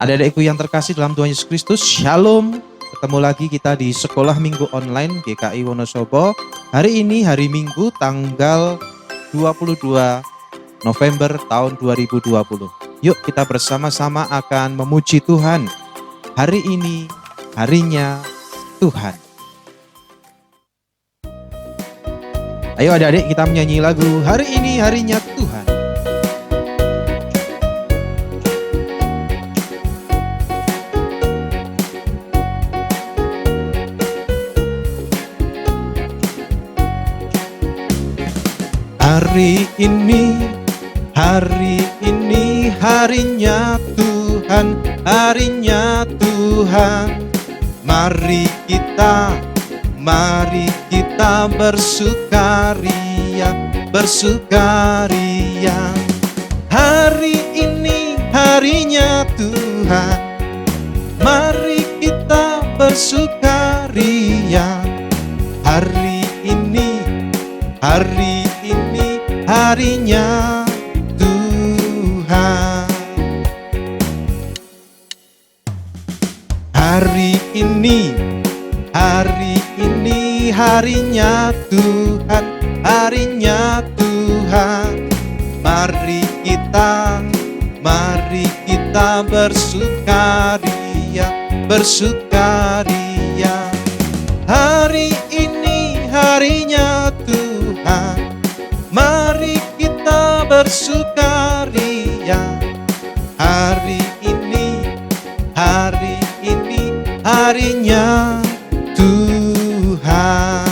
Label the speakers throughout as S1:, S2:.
S1: Adik-adikku yang terkasih dalam Tuhan Yesus Kristus, Shalom. Ketemu lagi kita di Sekolah Minggu Online GKI Wonosobo. Hari ini hari Minggu tanggal 22 November tahun 2020. Yuk kita bersama-sama akan memuji Tuhan. Hari ini harinya Tuhan. Ayo adik-adik kita menyanyi lagu Hari ini harinya Tuhan. Hari ini harinya Tuhan, harinya Tuhan. Mari kita bersukaria. Hari ini harinya Tuhan. Mari kita bersukaria. Hari ini harinya Tuhan. Hari ini harinya Tuhan, harinya Tuhan. Mari kita bersukaria. Hari ini harinya Tuhan. Mari kita bersukaria. Hari ini harinya Tuhan.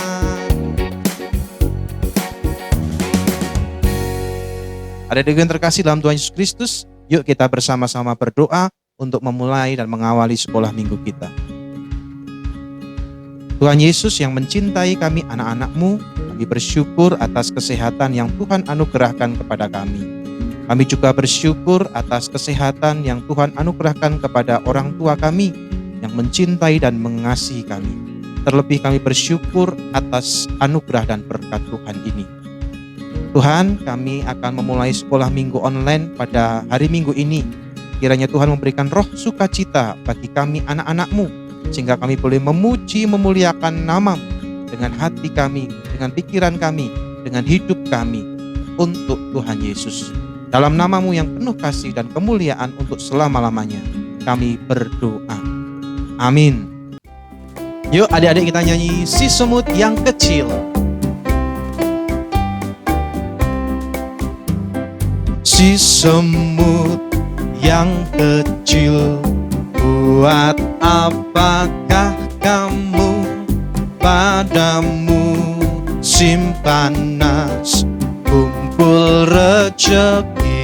S1: Adik-adik yang terkasih dalam Tuhan Yesus Kristus, yuk kita bersama-sama berdoa untuk memulai dan mengawali sekolah minggu kita. Tuhan Yesus yang mencintai kami anak-anak-Mu, kami bersyukur atas kesehatan yang Tuhan anugerahkan kepada kami. Kami juga bersyukur atas kesehatan yang Tuhan anugerahkan kepada orang tua kami yang mencintai dan mengasihi kami. Terlebih kami bersyukur atas anugerah dan berkat Tuhan ini. Tuhan, kami akan memulai sekolah minggu online pada hari Minggu ini. Kiranya Tuhan memberikan roh sukacita bagi kami anak-anak-Mu, sehingga kami boleh memuji, memuliakan nama-Mu dengan hati kami, dengan pikiran kami, dengan hidup kami untuk Tuhan Yesus. Dalam nama-Mu yang penuh kasih dan kemuliaan untuk selama-lamanya, kami berdoa. Amin. Yuk adik-adik kita nyanyi Si Semut yang Kecil. Si semut yang kecil, buat apakah kamu? Padamu simpanan kumpul rejeki.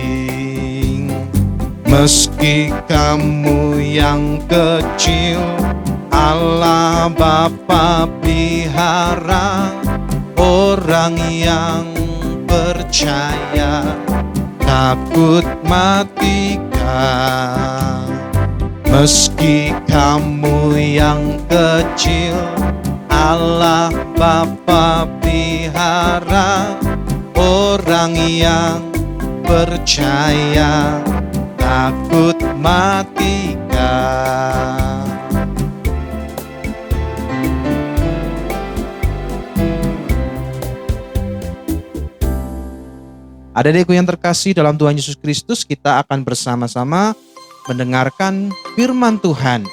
S1: Meski kamu yang kecil, Allah Bapa pelihara. Orang yang percaya takut matikah. Meski kamu yang kecil, Allah Bapa pelihara. Orang yang percaya takut matikah. Adik-adikku yang terkasih dalam Tuhan Yesus Kristus, kita akan bersama-sama mendengarkan firman Tuhan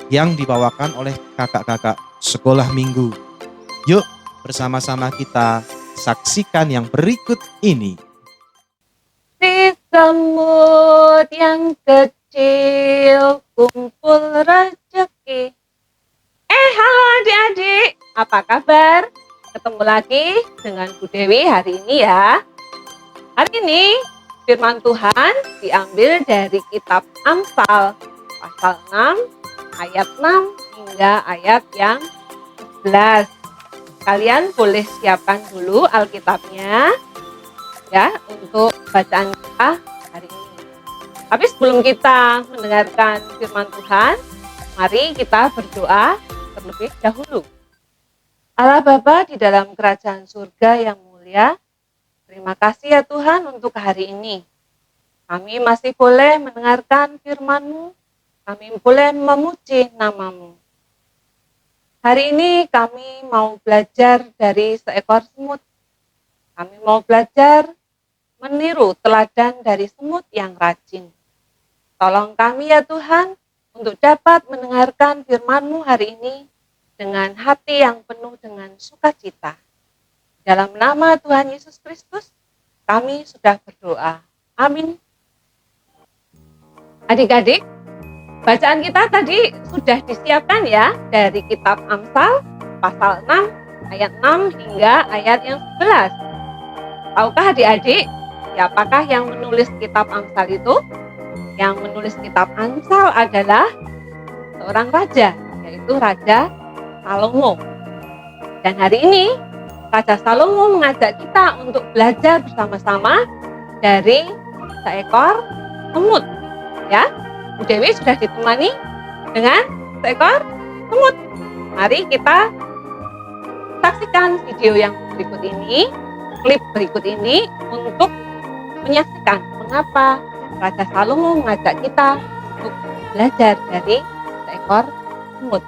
S1: yang dibawakan oleh kakak-kakak sekolah minggu. Yuk bersama-sama kita saksikan yang berikut ini.
S2: Si semut yang kecil kumpul rejeki. Halo adik-adik, apa kabar? Ketemu lagi dengan Bu Dewi hari ini ya. Hari ini firman Tuhan diambil dari kitab Amsal pasal 6 ayat 6 hingga ayat yang 11. Kalian boleh siapkan dulu Alkitabnya ya untuk bacaan kita hari ini. Tapi sebelum kita mendengarkan firman Tuhan, mari kita berdoa terlebih dahulu. Allah Bapa di dalam kerajaan surga yang mulia, terima kasih ya Tuhan untuk hari ini. Kami masih boleh mendengarkan firman-Mu kami boleh memuji nama-Mu. Hari ini kami mau belajar dari seekor semut. Kami mau belajar meniru teladan dari semut yang rajin. Tolong kami ya Tuhan, untuk dapat mendengarkan firman-Mu hari ini dengan hati yang penuh dengan sukacita. Dalam nama Tuhan Yesus Kristus, kami sudah berdoa. Amin. Adik-adik, bacaan kita tadi sudah disiapkan ya dari kitab Amsal pasal 6 ayat 6 hingga ayat yang 11. Tahukah adik-adik siapakah yang menulis kitab Amsal itu? Yang menulis kitab Amsal adalah seorang raja, yaitu Raja Salomo. Dan hari ini Raja Salomo mengajak kita untuk belajar bersama-sama dari seekor semut. Ya, Bu Dewi sudah ditemani dengan seekor semut. Mari kita saksikan video yang berikut ini, klip berikut ini untuk menyaksikan mengapa Raja Salomo mengajak kita untuk belajar dari seekor semut.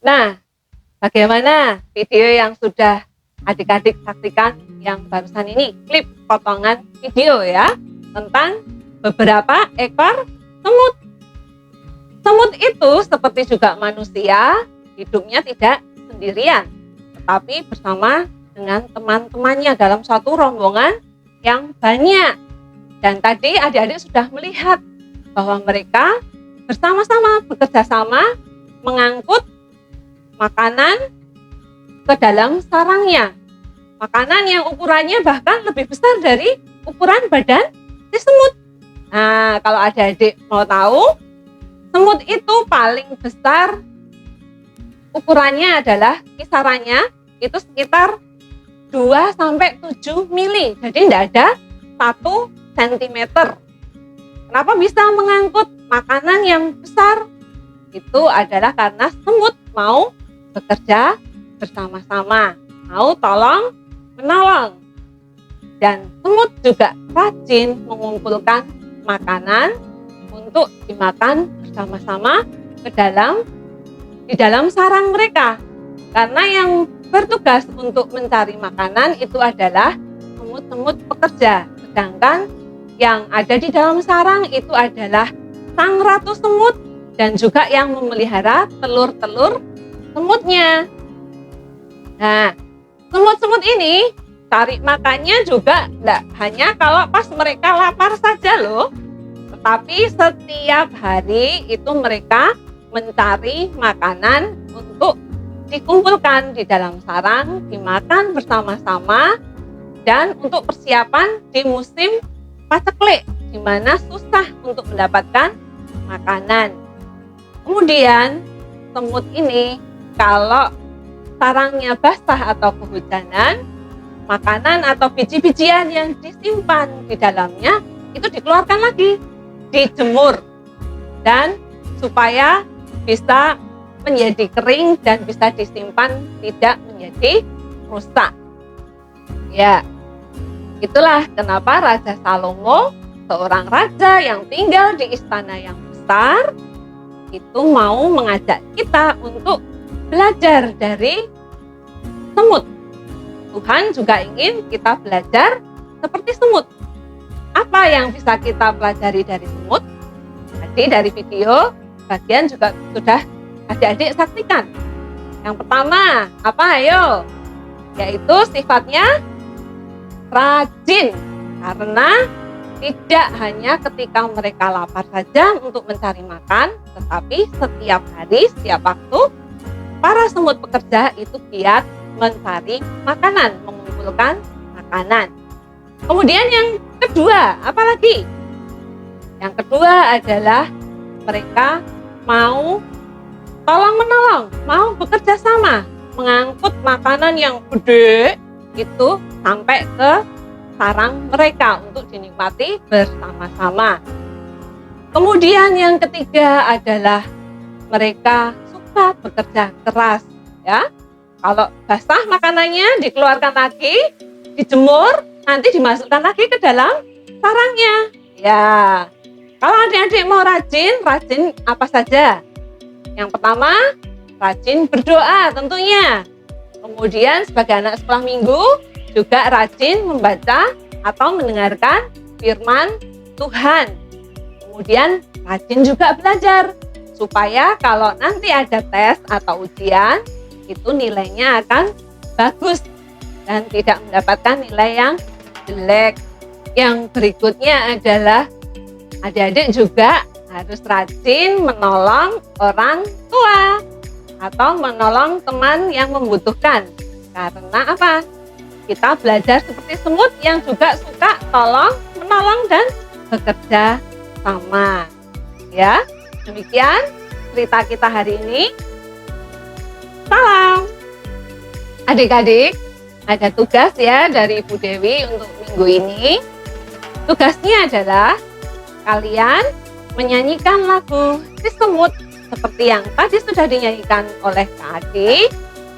S2: Nah, bagaimana video yang sudah adik-adik saksikan yang barusan ini? Klip potongan video ya, tentang beberapa ekor semut. Semut itu seperti juga manusia, hidupnya tidak sendirian, tetapi bersama dengan teman-temannya dalam satu rombongan yang banyak. Dan tadi adik-adik sudah melihat bahwa mereka bersama-sama bekerja sama mengangkut makanan ke dalam sarangnya. Makanan yang ukurannya bahkan lebih besar dari ukuran badan si semut. Nah, kalau adik-adik mau tahu, semut itu paling besar ukurannya adalah kisarannya itu sekitar 2 sampai 7 mili. Jadi tidak ada 1 cm. Kenapa bisa mengangkut makanan yang besar? Itu adalah karena semut mau bekerja bersama-sama, mau tolong menolong. Dan semut juga rajin mengumpulkan makanan untuk dimakan bersama-sama di dalam sarang mereka. Karena yang bertugas untuk mencari makanan itu adalah semut-semut pekerja, sedangkan yang ada di dalam sarang itu adalah sang ratu semut dan juga yang memelihara telur-telur semutnya. Nah, semut-semut ini cari makannya juga tidak hanya kalau pas mereka lapar saja loh, tetapi setiap hari itu mereka mencari makanan untuk dikumpulkan di dalam sarang, dimakan bersama-sama, dan untuk persiapan di musim paceklik, di mana susah untuk mendapatkan makanan. Kemudian semut ini kalau sarangnya basah atau kehujanan, makanan atau biji-bijian yang disimpan di dalamnya itu dikeluarkan lagi, dijemur, dan supaya bisa menjadi kering dan bisa disimpan tidak menjadi rusak. Ya, itulah kenapa Raja Salomo, seorang raja yang tinggal di istana yang besar, itu mau mengajak kita untuk belajar dari semut. Tuhan juga ingin kita belajar seperti semut. Apa yang bisa kita pelajari dari semut? Tadi dari video bagian juga sudah adik-adik saksikan. Yang pertama, apa ayo? Yaitu sifatnya rajin. Karena tidak hanya ketika mereka lapar saja untuk mencari makan, tetapi setiap hari, setiap waktu, para semut pekerja itu giat mencari makanan, mengumpulkan makanan. Kemudian yang kedua, apa lagi? Yang kedua adalah mereka mau tolong-menolong, mau bekerja sama, mengangkut makanan yang gede itu sampai ke sarang mereka untuk dinikmati bersama-sama. Kemudian yang ketiga adalah mereka suka bekerja keras, ya. Kalau basah makanannya dikeluarkan lagi, dijemur, nanti dimasukkan lagi ke dalam sarangnya. Ya, kalau adik-adik mau rajin apa saja? Yang pertama, rajin berdoa tentunya. Kemudian sebagai anak sekolah minggu, juga rajin membaca atau mendengarkan firman Tuhan. Kemudian rajin juga belajar, supaya kalau nanti ada tes atau ujian, itu nilainya akan bagus dan tidak mendapatkan nilai yang jelek. Yang berikutnya adalah adik-adik juga harus rajin menolong orang tua atau menolong teman yang membutuhkan. Karena apa? Kita belajar seperti semut yang juga suka tolong, menolong, dan bekerja sama. Ya, demikian cerita kita hari ini. Salam. Adik-adik, ada tugas ya dari Ibu Dewi untuk minggu ini. Tugasnya adalah kalian menyanyikan lagu Si Semut seperti yang tadi sudah dinyanyikan oleh Kak Adi,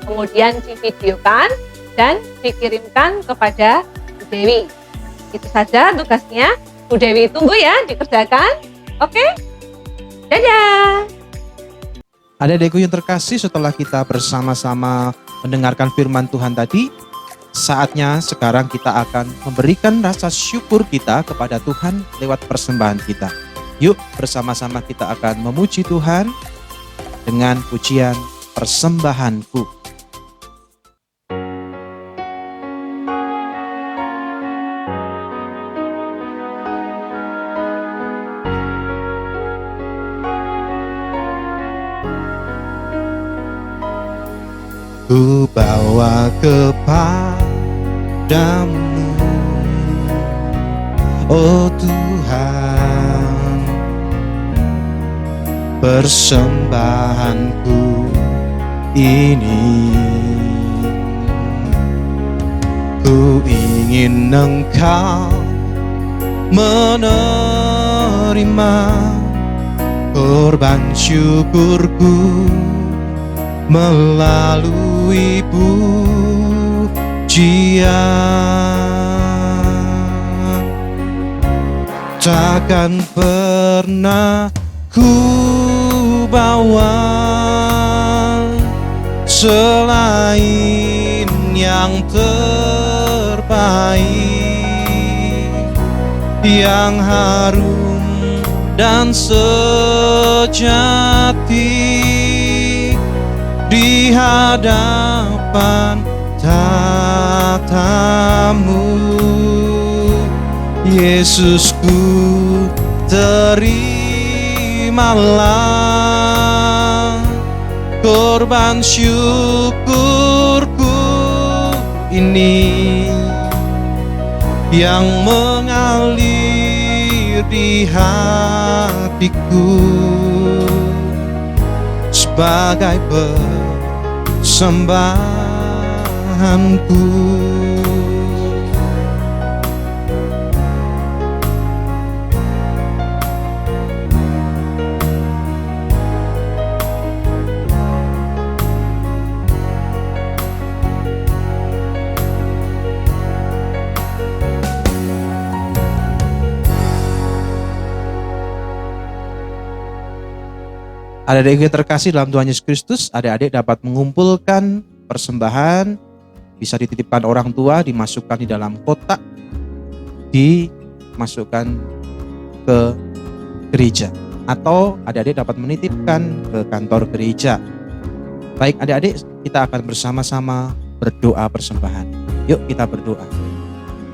S2: kemudian divideokan dan dikirimkan kepada Bu Dewi. Itu saja tugasnya. Bu Dewi tunggu ya dikerjakan. Oke? Dadah.
S1: Adik-adikku yang terkasih, setelah kita bersama-sama mendengarkan firman Tuhan tadi, saatnya sekarang kita akan memberikan rasa syukur kita kepada Tuhan lewat persembahan kita. Yuk bersama-sama kita akan memuji Tuhan dengan pujian persembahanku. Ku bawa kepadamu, oh Tuhan, persembahanku ini. Ku ingin Engkau menerima korban syukurku melalui pujian. Takkan pernah ku bawa selain yang terbaik. yang harum dan sejati di hadapan tatamu. Yesusku, terimalah korban syukurku ini yang mengalir di hatiku sebagai persembahanku. Adik-adik terkasih dalam Tuhan Yesus Kristus, adik-adik dapat mengumpulkan persembahan, bisa dititipkan orang tua, dimasukkan di dalam kotak, dimasukkan ke gereja. Atau adik-adik dapat menitipkan ke kantor gereja. Baik adik-adik, kita akan bersama-sama berdoa persembahan. Yuk kita berdoa.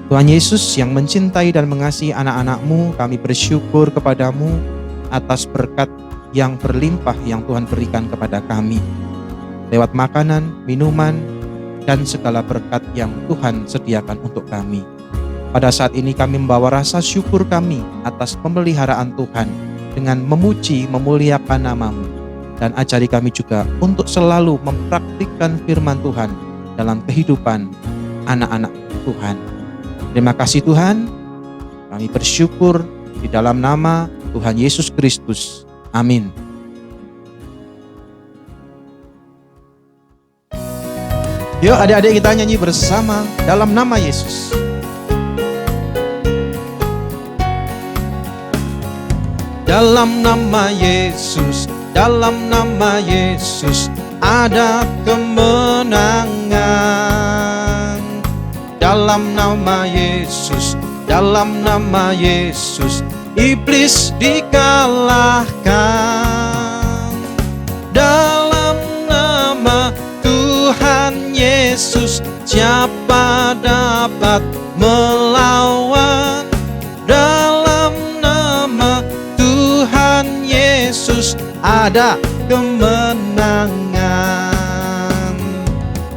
S1: Tuhan Yesus yang mencintai dan mengasihi anak-anak-Mu, kami bersyukur kepadamu atas berkat yang berlimpah yang Tuhan berikan kepada kami lewat makanan, minuman, dan segala berkat yang Tuhan sediakan untuk kami. Pada saat ini kami membawa rasa syukur kami atas pemeliharaan Tuhan dengan memuji, memuliakan nama-Mu, dan ajari kami juga untuk selalu mempraktikkan firman Tuhan dalam kehidupan anak-anak Tuhan. Terima kasih Tuhan, kami bersyukur di dalam nama Tuhan Yesus Kristus. Amin. Yuk adik-adik kita nyanyi bersama dalam nama Yesus. Dalam nama Yesus, dalam nama Yesus ada kemenangan. Dalam nama Yesus, dalam nama Yesus iblis dikalahkan. Dalam nama Tuhan Yesus siapa dapat melawan? Dalam nama Tuhan Yesus ada kemenangan.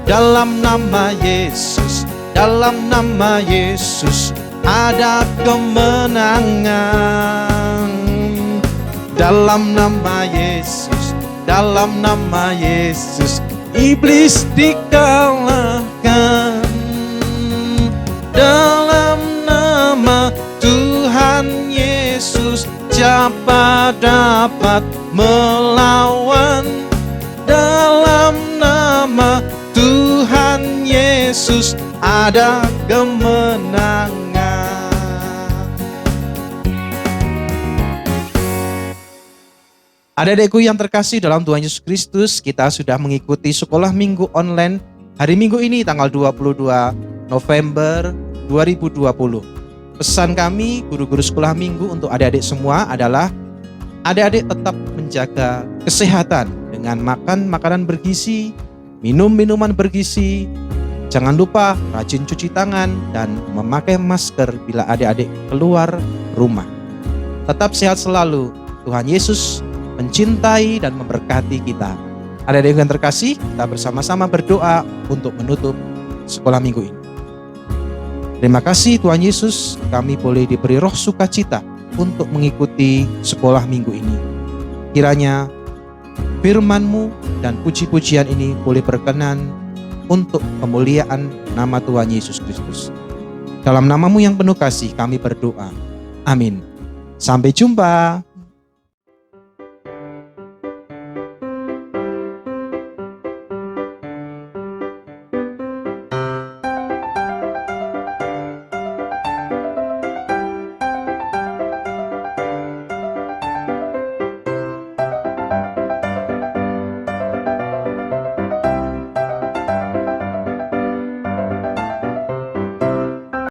S1: Dalam nama Yesus, dalam nama Yesus ada kemenangan. Dalam nama Yesus, dalam nama Yesus iblis dikalahkan. Dalam nama Tuhan Yesus siapa dapat melawan? Dalam nama Tuhan Yesus ada kemenangan. Adik-adikku yang terkasih dalam Tuhan Yesus Kristus, kita sudah mengikuti sekolah minggu online hari Minggu ini tanggal 22 November 2020. Pesan kami guru-guru sekolah minggu untuk adik-adik semua adalah adik-adik tetap menjaga kesehatan dengan makan makanan bergizi, minum minuman bergizi. Jangan lupa rajin cuci tangan dan memakai masker bila adik-adik keluar rumah. Tetap sehat selalu. Tuhan Yesus mencintai dan memberkati kita. Adik-adik yang terkasih, kita bersama-sama berdoa untuk menutup sekolah minggu ini. Terima kasih Tuhan Yesus, kami boleh diberi roh sukacita untuk mengikuti sekolah minggu ini. Kiranya firman-Mu dan puji-pujian ini boleh berkenan untuk kemuliaan nama Tuhan Yesus Kristus. Dalam nama-Mu yang penuh kasih kami berdoa. Amin. Sampai jumpa.